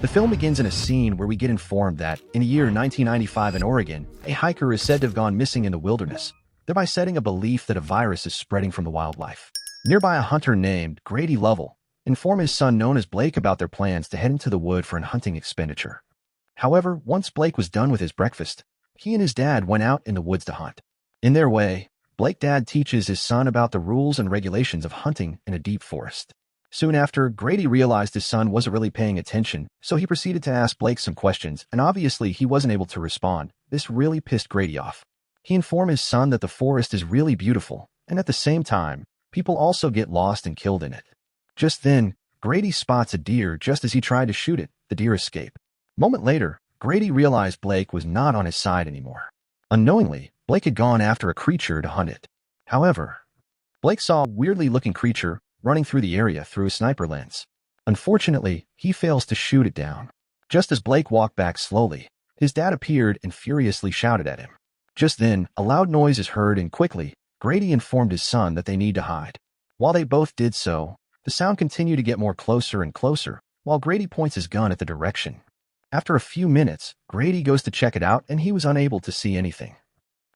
The film begins in a scene where we get informed that, in the year 1995 in Oregon, a hiker is said to have gone missing in the wilderness, thereby setting a belief that a virus is spreading from the wildlife. Nearby, a hunter named Grady Lovell informed his son known as Blake about their plans to head into the wood for an hunting expenditure. However, once Blake was done with his breakfast, he and his dad went out in the woods to hunt. In their way, Blake's dad teaches his son about the rules and regulations of hunting in a deep forest. Soon after, Grady realized his son wasn't really paying attention, so he proceeded to ask Blake some questions, and obviously he wasn't able to respond. This really pissed Grady off. He informed his son that the forest is really beautiful, and at the same time, people also get lost and killed in it. Just then, Grady spots a deer just as he tried to shoot it. The deer escaped. A moment later, Grady realized Blake was not on his side anymore. Unknowingly, Blake had gone after a creature to hunt it. However, Blake saw a weirdly looking creature running through the area through a sniper lens. Unfortunately, he fails to shoot it down. Just as Blake walked back slowly, his dad appeared and furiously shouted at him. Just then, a loud noise is heard and quickly, Grady informed his son that they need to hide. While they both did so, the sound continued to get more closer and closer, while Grady points his gun at the direction. After a few minutes, Grady goes to check it out and he was unable to see anything.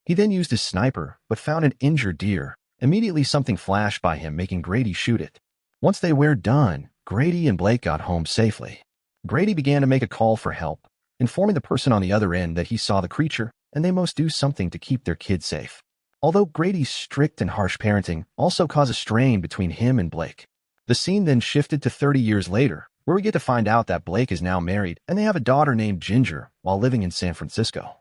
He then used his sniper, but found an injured deer. Immediately something flashed by him, making Grady shoot it. Once they were done, Grady and Blake got home safely. Grady began to make a call for help, informing the person on the other end that he saw the creature and they must do something to keep their kid safe. Although Grady's strict and harsh parenting also caused a strain between him and Blake. The scene then shifted to 30 years later, where we get to find out that Blake is now married and they have a daughter named Ginger while living in San Francisco.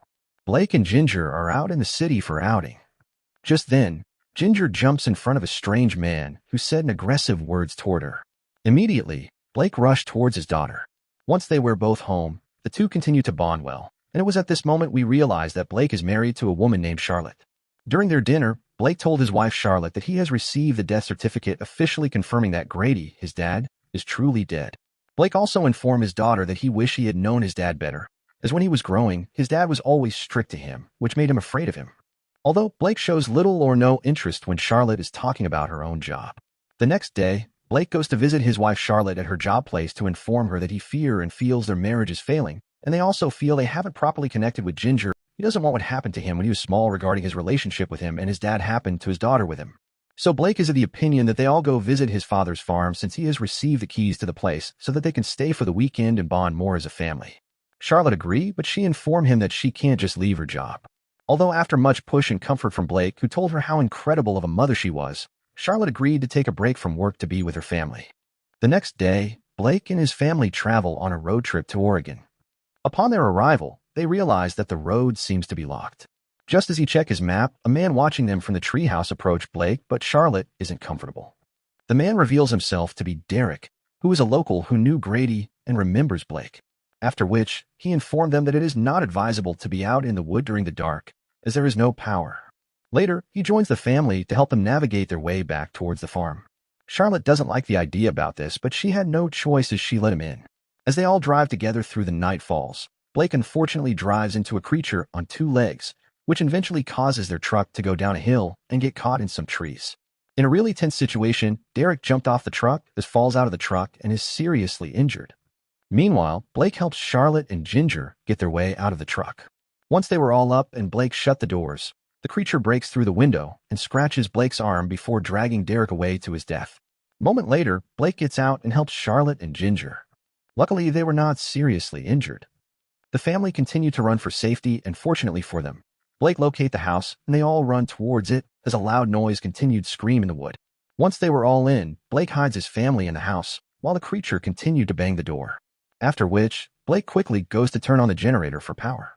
Blake and Ginger are out in the city for outing. Just then, Ginger jumps in front of a strange man who said aggressive words toward her. Immediately, Blake rushed towards his daughter. Once they were both home, the two continued to bond well, and it was at this moment we realized that Blake is married to a woman named Charlotte. During their dinner, Blake told his wife Charlotte that he has received the death certificate officially confirming that Grady, his dad, is truly dead. Blake also informed his daughter that he wished he had known his dad better, as when he was growing, his dad was always strict to him, which made him afraid of him. Although Blake shows little or no interest when Charlotte is talking about her own job. The next day, Blake goes to visit his wife Charlotte at her job place to inform her that he fears and feels their marriage is failing, and they also feel they haven't properly connected with Ginger. He doesn't want what happened to him when he was small regarding his relationship with him and his dad happened to his daughter with him. So Blake is of the opinion that they all go visit his father's farm since he has received the keys to the place so that they can stay for the weekend and bond more as a family. Charlotte agreed, but she informed him that she can't just leave her job. Although after much push and comfort from Blake, who told her how incredible of a mother she was, Charlotte agreed to take a break from work to be with her family. The next day, Blake and his family travel on a road trip to Oregon. Upon their arrival, they realize that the road seems to be locked. Just as he checked his map, a man watching them from the treehouse approached Blake, but Charlotte isn't comfortable. The man reveals himself to be Derek, who is a local who knew Grady and remembers Blake. After which, he informed them that it is not advisable to be out in the wood during the dark, as there is no power. Later, he joins the family to help them navigate their way back towards the farm. Charlotte doesn't like the idea about this, but she had no choice as she let him in. As they all drive together through the night falls, Blake unfortunately drives into a creature on two legs, which eventually causes their truck to go down a hill and get caught in some trees. In a really tense situation, Derek jumped off the truck, falls out of the truck, and is seriously injured. Meanwhile, Blake helps Charlotte and Ginger get their way out of the truck. Once they were all up and Blake shut the doors, the creature breaks through the window and scratches Blake's arm before dragging Derek away to his death. A moment later, Blake gets out and helps Charlotte and Ginger. Luckily, they were not seriously injured. The family continued to run for safety, and fortunately for them, Blake locates the house and they all run towards it as a loud noise continued to scream in the wood. Once they were all in, Blake hides his family in the house while the creature continued to bang the door. After which, Blake quickly goes to turn on the generator for power.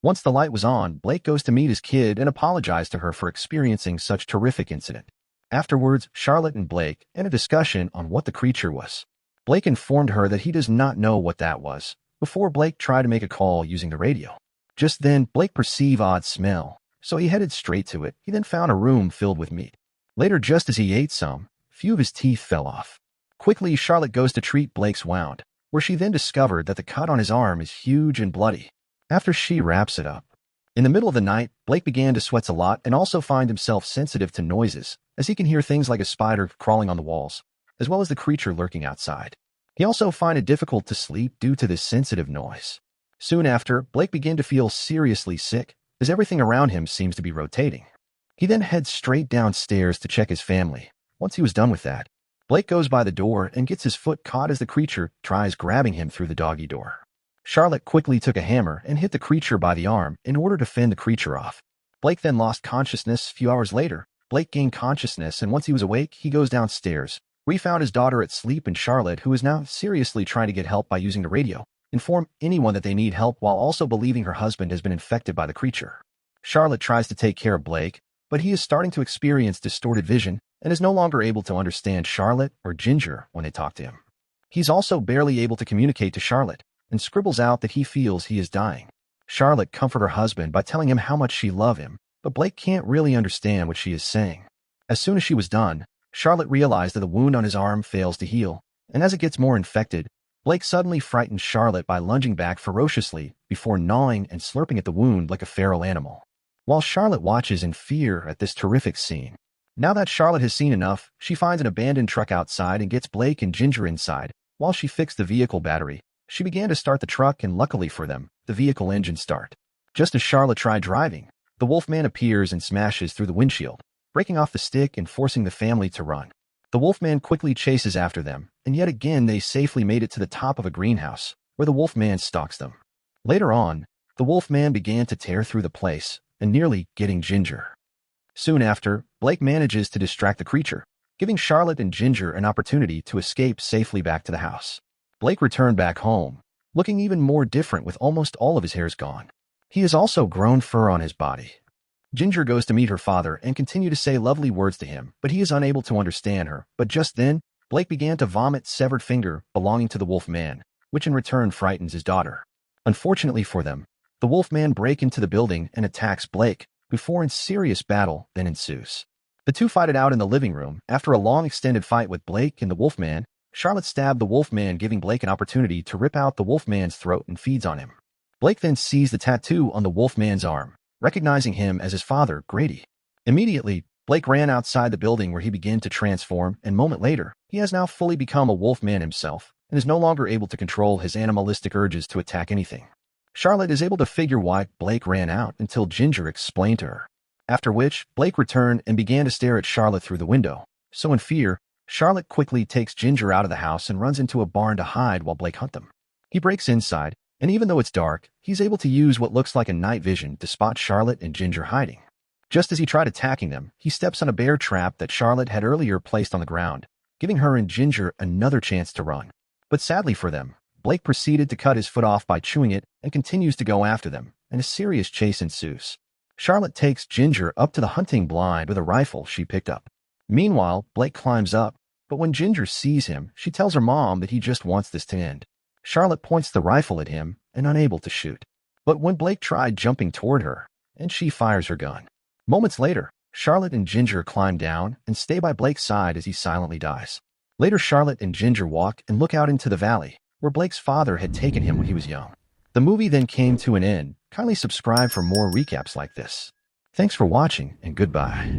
Once the light was on, Blake goes to meet his kid and apologize to her for experiencing such terrific incident. Afterwards, Charlotte and Blake had a discussion on what the creature was. Blake informed her that he does not know what that was, before Blake tried to make a call using the radio. Just then, Blake perceived odd smell, so he headed straight to it. He then found a room filled with meat. Later, just as he ate some, a few of his teeth fell off. Quickly, Charlotte goes to treat Blake's wound, where she then discovered that the cut on his arm is huge and bloody. After she wraps it up. In the middle of the night, Blake began to sweat a lot and also find himself sensitive to noises, as he can hear things like a spider crawling on the walls, as well as the creature lurking outside. He also found it difficult to sleep due to this sensitive noise. Soon after, Blake began to feel seriously sick, as everything around him seems to be rotating. He then heads straight downstairs to check his family. Once he was done with that, Blake goes by the door and gets his foot caught as the creature tries grabbing him through the doggy door. Charlotte quickly took a hammer and hit the creature by the arm in order to fend the creature off. Blake then lost consciousness. A few hours later, Blake gained consciousness, and once he was awake, he goes downstairs. We found his daughter asleep, and Charlotte, who is now seriously trying to get help by using the radio, inform anyone that they need help while also believing her husband has been infected by the creature. Charlotte tries to take care of Blake, but he is starting to experience distorted vision and is no longer able to understand Charlotte or Ginger when they talk to him. He's also barely able to communicate to Charlotte and scribbles out that he feels he is dying. Charlotte comforts her husband by telling him how much she loves him, but Blake can't really understand what she is saying. As soon as she was done, Charlotte realized that the wound on his arm fails to heal, and as it gets more infected, Blake suddenly frightens Charlotte by lunging back ferociously before gnawing and slurping at the wound like a feral animal. While Charlotte watches in fear at this terrific scene. Now that Charlotte has seen enough, she finds an abandoned truck outside and gets Blake and Ginger inside. While she fixed the vehicle battery, she began to start the truck, and luckily for them, the vehicle engine started. Just as Charlotte tried driving, the Wolfman appears and smashes through the windshield, breaking off the stick and forcing the family to run. The Wolfman quickly chases after them, and yet again they safely made it to the top of a greenhouse, where the Wolfman stalks them. Later on, the Wolfman began to tear through the place, and nearly getting Ginger. Soon after, Blake manages to distract the creature, giving Charlotte and Ginger an opportunity to escape safely back to the house. Blake returned back home, looking even more different with almost all of his hairs gone. He has also grown fur on his body. Ginger goes to meet her father and continue to say lovely words to him, but he is unable to understand her. But just then, Blake began to vomit severed finger belonging to the Wolfman, which in return frightens his daughter. Unfortunately for them, the Wolfman breaks into the building and attacks Blake, before a serious battle then ensues. The two fight it out in the living room. After a long extended fight with Blake and the Wolfman, Charlotte stabbed the Wolfman, giving Blake an opportunity to rip out the Wolfman's throat and feeds on him. Blake then sees the tattoo on the Wolfman's arm, recognizing him as his father, Grady. Immediately, Blake ran outside the building where he began to transform, and a moment later, he has now fully become a Wolfman himself and is no longer able to control his animalistic urges to attack anything. Charlotte is able to figure why Blake ran out until Ginger explained to her. After which, Blake returned and began to stare at Charlotte through the window. So in fear, Charlotte quickly takes Ginger out of the house and runs into a barn to hide while Blake hunts them. He breaks inside, and even though it's dark, he's able to use what looks like a night vision to spot Charlotte and Ginger hiding. Just as he tried attacking them, he steps on a bear trap that Charlotte had earlier placed on the ground, giving her and Ginger another chance to run. But sadly for them, Blake proceeded to cut his foot off by chewing it and continues to go after them, and a serious chase ensues. Charlotte takes Ginger up to the hunting blind with a rifle she picked up. Meanwhile, Blake climbs up, but when Ginger sees him, she tells her mom that he just wants this to end. Charlotte points the rifle at him and unable to shoot. But when Blake tried jumping toward her, and she fires her gun. Moments later, Charlotte and Ginger climb down and stay by Blake's side as he silently dies. Later, Charlotte and Ginger walk and look out into the valley, where Blake's father had taken him when he was young. The movie then came to an end. Kindly subscribe for more recaps like this. Thanks for watching, and goodbye.